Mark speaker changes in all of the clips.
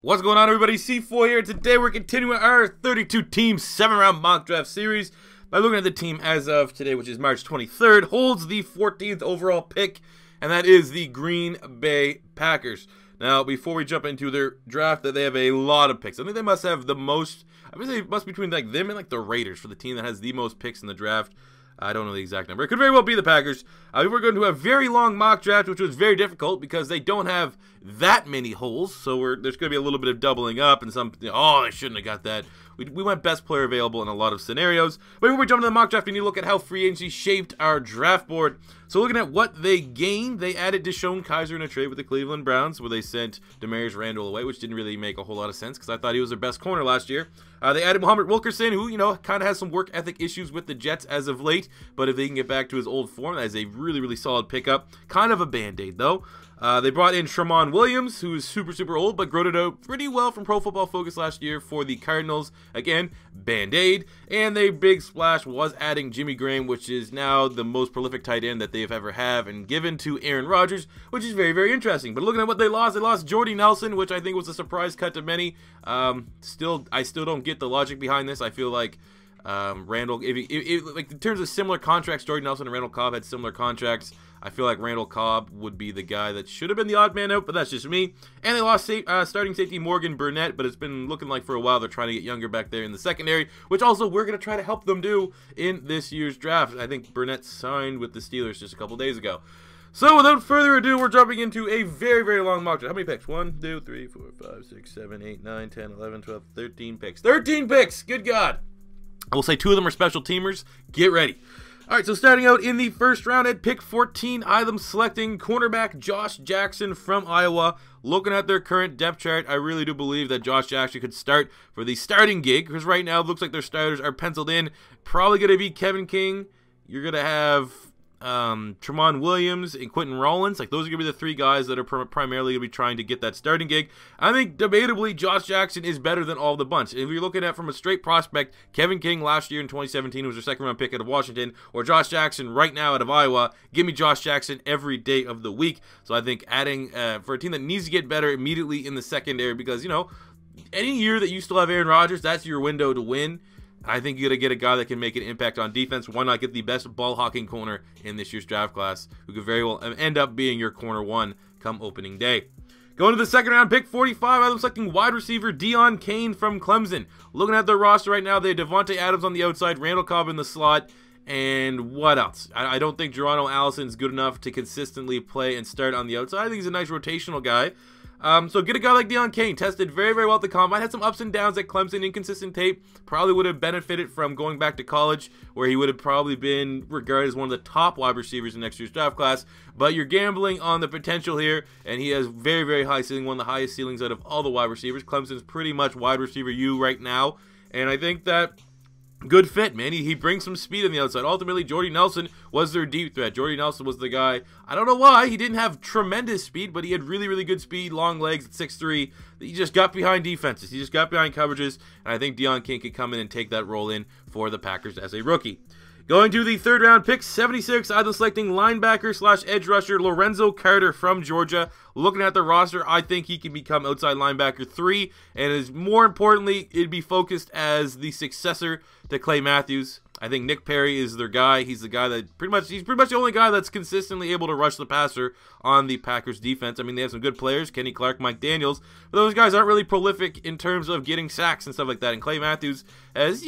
Speaker 1: What's going on, everybody? C4 here. Today we're continuing our 32-team 7-round mock draft series by looking at the team as of today, which is March 23rd, holds the 14th overall pick, and that is the Green Bay Packers. Now, before we jump into their draft, they have a lot of picks. I think they must have the most, I would say it must be between like them and like the Raiders for the team that has the most picks in the draft. I don't know the exact number. It could very well be the Packers. We're going to a very long mock draft, which was very difficult because they don't have that many holes. So there's going to be a little bit of doubling up and some, oh, I shouldn't have got that. We went best player available in a lot of scenarios. But before we jump into the mock draft, we need to look at how free agency shaped our draft board. So looking at what they gained, they added Deshaun Kaiser in a trade with the Cleveland Browns, where they sent Demarius Randall away, which didn't really make a whole lot of sense because I thought he was their best corner last year. They added Muhammad Wilkerson, who, kind of has some work ethic issues with the Jets as of late, but if they can get back to his old form, that is a really, really solid pickup. Kind of a band-aid, though. They brought in Shawn Williams, who is super, super old, but growed it out pretty well from Pro Football Focus last year for the Cardinals. Again, band-aid. And their big splash was adding Jimmy Graham, which is now the most prolific tight end that they've ever had, and given to Aaron Rodgers, which is very, very interesting. But looking at what they lost Jordy Nelson, which I think was a surprise cut to many. I still don't get the logic behind this. I feel like Randall, like in terms of similar contracts, Jordy Nelson and Randall Cobb had similar contracts. I feel like Randall Cobb would be the guy that should have been the odd man out, but that's just me. And they lost starting safety Morgan Burnett, but it's been looking like for a while they're trying to get younger back there in the secondary, which also we're going to try to help them do in this year's draft. I think Burnett signed with the Steelers just a couple days ago. So without further ado, we're jumping into a very, very long mock draft. How many picks? 1, 2, 3, 4, 5, 6, 7, 8, 9, 10, 11, 12, 13 picks. 13 picks! Good God! I will say 2 of them are special teamers. Get ready. All right, so starting out in the first round at pick 14, I am selecting cornerback Josh Jackson from Iowa. Looking at their current depth chart, I really do believe that Josh Jackson could start for the starting gig, because right now it looks like their starters are penciled in. Probably going to be Kevin King. You're going to have Tramon Williams and Quentin Rollins. Like, those are going to be the 3 guys that are primarily going to be trying to get that starting gig. I think, debatably, Josh Jackson is better than all the bunch. If you're looking at from a straight prospect, Kevin King last year in 2017 was their second-round pick out of Washington, or Josh Jackson right now out of Iowa. Give me Josh Jackson every day of the week. So I think adding, for a team that needs to get better immediately in the secondary, because, any year that you still have Aaron Rodgers, that's your window to win. I think you got to get a guy that can make an impact on defense. Why not get the best ball-hawking corner in this year's draft class, who could very well end up being your corner 1 come opening day. Going to the second round, pick 45, I'm selecting wide receiver Deon Cain from Clemson. Looking at their roster right now, they have Devontae Adams on the outside, Randall Cobb in the slot, and what else? I don't think Geronimo Allison's good enough to consistently play and start on the outside. I think he's a nice rotational guy. So get a guy like Deon Cain, tested very, very well at the combine, had some ups and downs at Clemson, inconsistent tape, probably would have benefited from going back to college, where he would have probably been regarded as one of the top wide receivers in next year's draft class, but you're gambling on the potential here, and he has very, very high ceiling, one of the highest ceilings out of all the wide receivers. Clemson's pretty much wide receiver U right now, and I think that good fit, man. He brings some speed on the outside. Ultimately, Jordy Nelson was their deep threat. Jordy Nelson was the guy. I don't know why. He didn't have tremendous speed, but he had really, really good speed, long legs at 6'3". He just got behind defenses. He just got behind coverages, and I think Deon Cain could come in and take that role in for the Packers as a rookie. Going to the third round, pick 76, I'm selecting linebacker / edge rusher Lorenzo Carter from Georgia. Looking at the roster, I think he can become outside linebacker 3, and is more importantly, it'd be focused as the successor to Clay Matthews. I think Nick Perry is their guy. He's the guy that he's pretty much the only guy that's consistently able to rush the passer on the Packers defense. I mean, they have some good players, Kenny Clark, Mike Daniels, but those guys aren't really prolific in terms of getting sacks and stuff like that. And Clay Matthews has,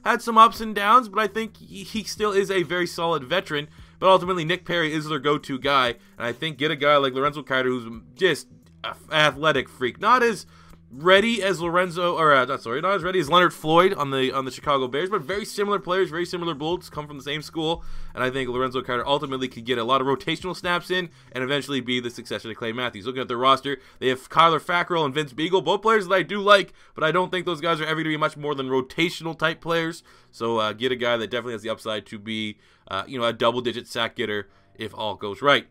Speaker 1: had some ups and downs, but I think he still is a very solid veteran. But ultimately, Nick Perry is their go-to guy, and I think get a guy like Lorenzo Carter, who's just an athletic freak, not as ready as not as ready as Leonard Floyd on the Chicago Bears, but very similar players, very similar builds, come from the same school, and I think Lorenzo Carter ultimately could get a lot of rotational snaps in and eventually be the successor to Clay Matthews. Looking at their roster, they have Kyler Fackrell and Vince Beagle, both players that I do like, but I don't think those guys are ever going to be much more than rotational type players. So get a guy that definitely has the upside to be a double-digit sack getter if all goes right.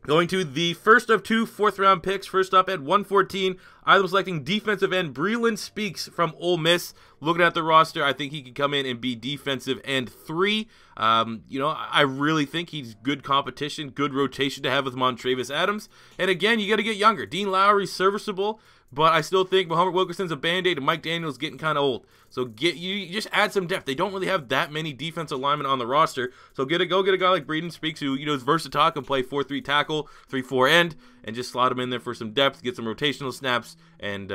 Speaker 1: Going to the first of 2 fourth-round picks. First up at 114, I'm selecting defensive end Breeland Speaks from Ole Miss. Looking at the roster, I think he can come in and be defensive end 3. I really think he's good competition, good rotation to have with Montravius Adams. And again, you got to get younger. Dean Lowry's serviceable, but I still think Muhammad Wilkerson's a band-aid and Mike Daniels getting kind of old. So you just add some depth. They don't really have that many defensive linemen on the roster. So go get a guy like Breeden Speaks who, is versatile, can play 4-3 tackle, 3-4 end, and just slot him in there for some depth, get some rotational snaps, and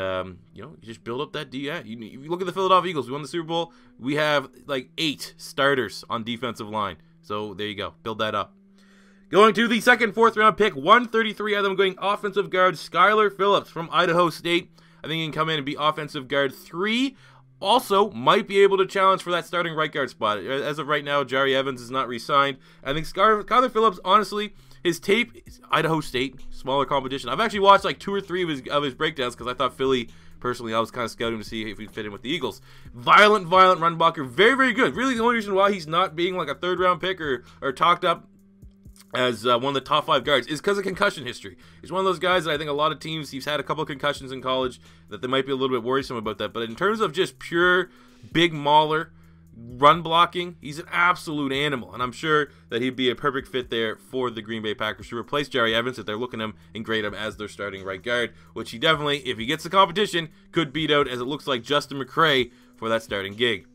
Speaker 1: you just build up that D. Yeah, you look at the Philadelphia Eagles. We won the Super Bowl. We have like 8 starters on defensive line. So there you go. Build that up. Going to the second, 4th round pick, 133 of them going offensive guard Skylar Phillips from Idaho State. I think he can come in and be offensive guard 3. Also, might be able to challenge for that starting right guard spot. As of right now, Jari Evans is not re-signed. I think Skylar Phillips, honestly, his tape, Idaho State, smaller competition. I've actually watched like 2 or 3 of his breakdowns because I thought Philly, personally, I was kind of scouting to see if he'd fit in with the Eagles. Violent run blocker, very, very good. Really, the only reason why he's not being like a 3rd round pick or talked up as one of the top 5 guards is because of concussion history. He's one of those guys that I think a lot of teams, he's had a couple of concussions in college, that they might be a little bit worrisome about that. But in terms of just pure big mauler, run blocking, he's an absolute animal. And I'm sure that he'd be a perfect fit there for the Green Bay Packers to replace Jari Evans if they're looking at him and grade him as their starting right guard, which he definitely, if he gets the competition, could beat out, as it looks like, Justin McCray for that starting gig.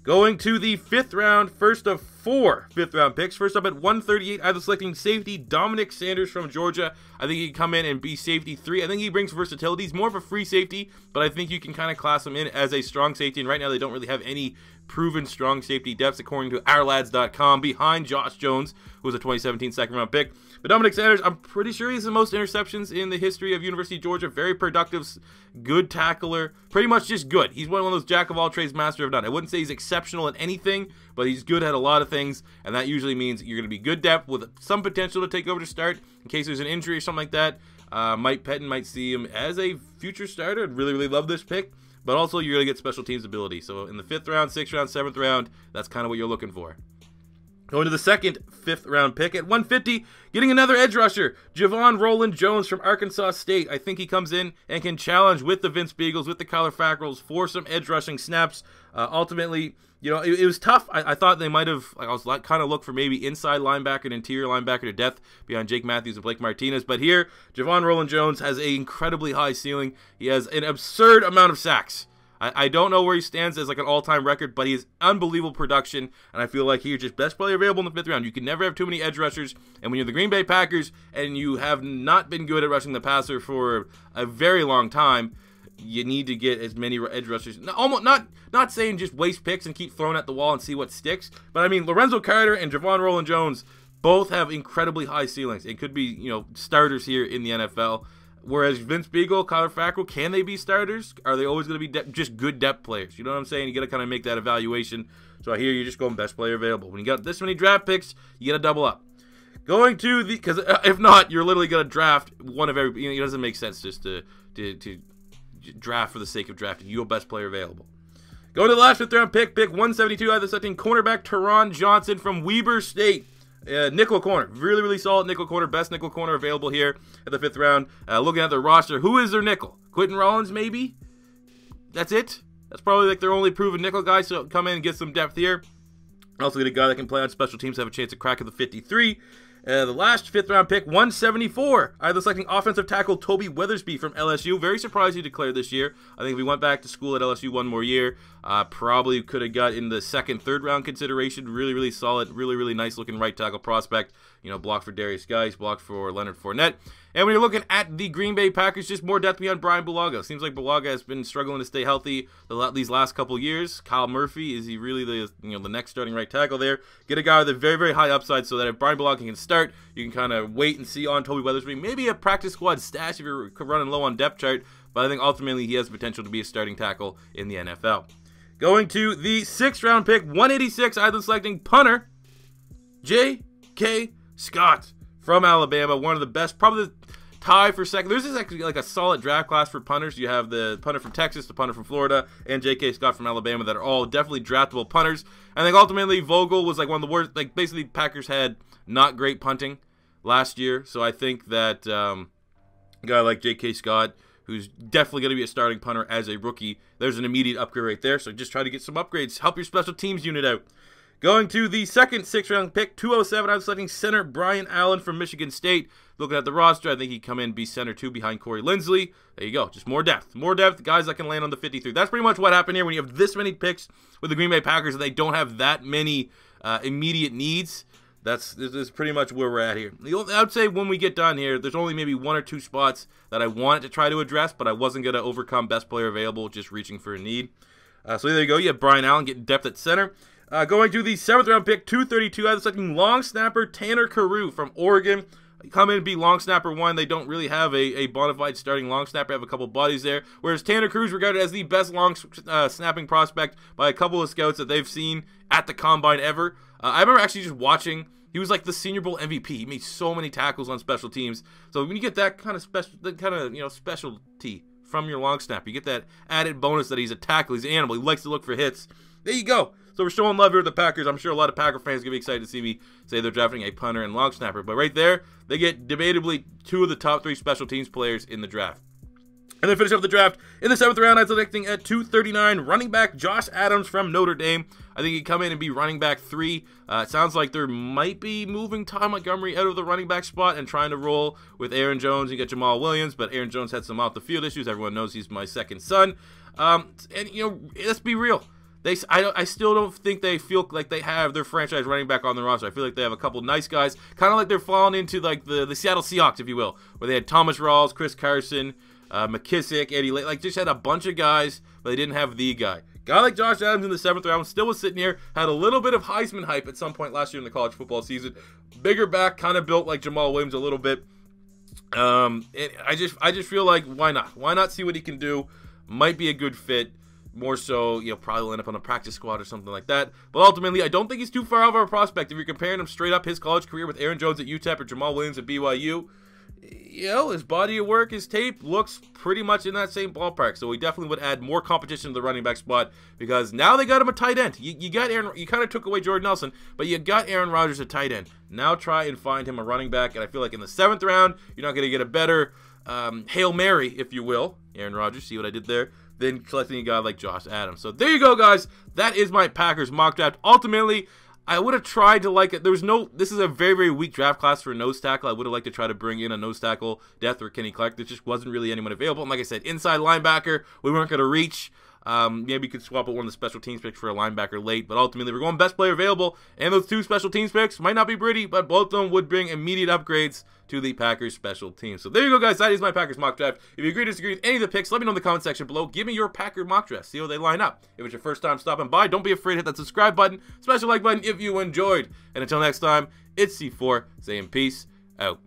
Speaker 1: Going to the 5th round, first of 4 5th-round picks. First up at 138, either selecting safety Dominic Sanders from Georgia. I think he can come in and be safety 3. I think he brings versatility. He's more of a free safety, but I think you can kind of class him in as a strong safety. And right now they don't really have any proven strong safety depths, according to ourlads.com, behind Josh Jones, who was a 2017 second-round pick. But Dominic Sanders, I'm pretty sure he has the most interceptions in the history of University of Georgia. Very productive, good tackler, pretty much just good. He's one of those jack-of-all-trades, master of none. I wouldn't say he's exceptional at anything, but he's good at a lot of things, and that usually means you're going to be good depth with some potential to take over to start in case there's an injury or something like that. Mike Pettin might see him as a future starter. I'd really, really love this pick. But also, you're going to get special teams ability. So in the 5th round, 6th round, 7th round, that's kind of what you're looking for. Going to the second 5th round pick at 150, getting another edge rusher, Javon Roland Jones from Arkansas State. I think he comes in and can challenge with the Vince Beagles, with the Kyler Fackrells for some edge rushing snaps. Ultimately, you know, it was tough. I thought they might have, I was kind of look for maybe inside linebacker and interior linebacker to death behind Jake Matthews and Blake Martinez. But here, Javon Roland Jones has an incredibly high ceiling. He has an absurd amount of sacks. I don't know where he stands as like an all-time record, but he has unbelievable production, and I feel like he's just best player available in the 5th round. You can never have too many edge rushers, and when you're the Green Bay Packers and you have not been good at rushing the passer for a very long time, you need to get as many edge rushers. Not saying just waste picks and keep throwing at the wall and see what sticks, but I mean Lorenzo Carter and Javon Roland Jones both have incredibly high ceilings. It could be, you know, starters here in the NFL. Whereas Vince Beagle, Kyler Fackrell, can they be starters? Are they always going to be just good depth players? You know what I'm saying? You got to kind of make that evaluation. So here you're just going best player available. When you got this many draft picks, you got to double up. Going to the, because if not, you're literally going to draft one of every. You know, it doesn't make sense just to draft for the sake of drafting. You're best player available. Going to the last 5th round pick 172, either selecting cornerback Teron Johnson from Weber State. Nickel corner, really, really solid nickel corner, best nickel corner available here at the 5th round. Looking at their roster, who is their nickel? Quentin Rollins, maybe? That's it? That's probably like their only proven nickel guy, so come in and get some depth here. Also get a guy that can play on special teams, have a chance to crack at the 53. The last 5th round pick, 174. Either selecting offensive tackle Toby Weathersby from LSU. Very surprised he declared this year. I think if he went back to school at LSU one more year, probably could have got in the 2nd, 3rd round consideration. Really, really solid, really, really nice looking right tackle prospect. You know, blocked for Darius Geis, blocked for Leonard Fournette. And when you're looking at the Green Bay Packers, just more depth beyond Brian Bulaga. Seems like Bulaga has been struggling to stay healthy these last couple years. Kyle Murphy, is he really the next starting right tackle there? Get a guy with a very, very high upside so that if Brian Bulaga can start, you can kind of wait and see on Toby Weathersby. Maybe a practice squad stash if you're running low on depth chart, but I think ultimately he has potential to be a starting tackle in the NFL. Going to the 6th round pick, 186, either selecting punter J.K. Scott from Alabama, one of the best, probably the tie for second. There's just actually like a solid draft class for punters. You have the punter from Texas, the punter from Florida, and J.K. Scott from Alabama that are all definitely draftable punters. I think ultimately Vogel was like one of the worst. Like basically Packers had not great punting last year, so I think that a guy like J.K. Scott, who's definitely going to be a starting punter as a rookie, there's an immediate upgrade right there. So just try to get some upgrades. Help your special teams unit out. Going to the second 6th round pick, 207, I was selecting center Brian Allen from Michigan State. Looking at the roster, I think he'd come in and be center 2 behind Corey Linsley. There you go. Just more depth. More depth, guys that can land on the 53. That's pretty much what happened here when you have this many picks with the Green Bay Packers and they don't have that many immediate needs. This is pretty much where we're at here. I would say when we get done here, there's only maybe 1 or 2 spots that I wanted to try to address, but I wasn't going to overcome best player available, just reaching for a need. So there you go. You have Brian Allen getting depth at center. Going to the 7th round pick, 232. I was selecting long snapper Tanner Carew from Oregon. Come in and be long snapper 1. They don't really have a bona fide starting long snapper. Have a couple bodies there. Whereas Tanner Carew is regarded as the best long snapping prospect by a couple of scouts that they've seen at the combine ever. I remember actually just watching. He was like the Senior Bowl MVP. He made so many tackles on special teams. So when you get that kind of specialty from your long snapper, you get that added bonus that he's a tackle, he's an animal, he likes to look for hits. There you go. So we're showing love here with the Packers. I'm sure a lot of Packer fans are going to be excited to see me say they're drafting a punter and long snapper. But right there, they get debatably 2 of the top 3 special teams players in the draft. And then finish up the draft in the 7th round. I'm selecting at 239 running back Josh Adams from Notre Dame. I think he'd come in and be running back 3. It sounds like there might be moving Ty Montgomery out of the running back spot and trying to roll with Aaron Jones. You get Jamal Williams, but Aaron Jones had some off the field issues. Everyone knows he's my second son. And you know, let's be real. I still don't think they feel like they have their franchise running back on the roster. I feel like they have a couple nice guys, kind of like they're falling into like the Seattle Seahawks, if you will, where they had Thomas Rawls, Chris Carson, McKissick, Eddie Lake, like just had a bunch of guys, but they didn't have the guy. Guy like Josh Adams in the 7th round still was sitting here, had a little bit of Heisman hype at some point last year in the college football season. Bigger back, kind of built like Jamal Williams a little bit. I just feel like why not? Why not see what he can do? Might be a good fit. More so, you know, probably will end up on a practice squad or something like that. But ultimately, I don't think he's too far off of a prospect. If you're comparing him straight up his college career with Aaron Jones at UTEP or Jamal Williams at BYU, you know, his body of work, his tape looks pretty much in that same ballpark. So we definitely would add more competition to the running back spot because now they got him a tight end. You got Aaron. You kind of took away Jordan Nelson, but you got Aaron Rodgers a tight end. Now try and find him a running back. And I feel like in the 7th round, you're not going to get a better Hail Mary, if you will. Aaron Rodgers, see what I did there? Then selecting a guy like Josh Adams. So there you go, guys. That is my Packers mock draft. Ultimately, I would have tried to like it. This is a very, very weak draft class for a nose tackle. I would have liked to try to bring in a nose tackle depth or Kenny Clark. There just wasn't really anyone available. And like I said, inside linebacker, we weren't going to reach. Maybe you could swap out one of the special teams picks for a linebacker late, but ultimately we're going best player available, and those 2 special teams picks might not be pretty, but both of them would bring immediate upgrades to the Packers special teams. So there you go, guys. That is my Packers mock draft. If you agree or disagree with any of the picks, let me know in the comment section below. Give me your Packer mock draft. See how they line up. If it's your first time stopping by, don't be afraid to hit that subscribe button, smash the like button if you enjoyed. And until next time, it's C4 saying peace out.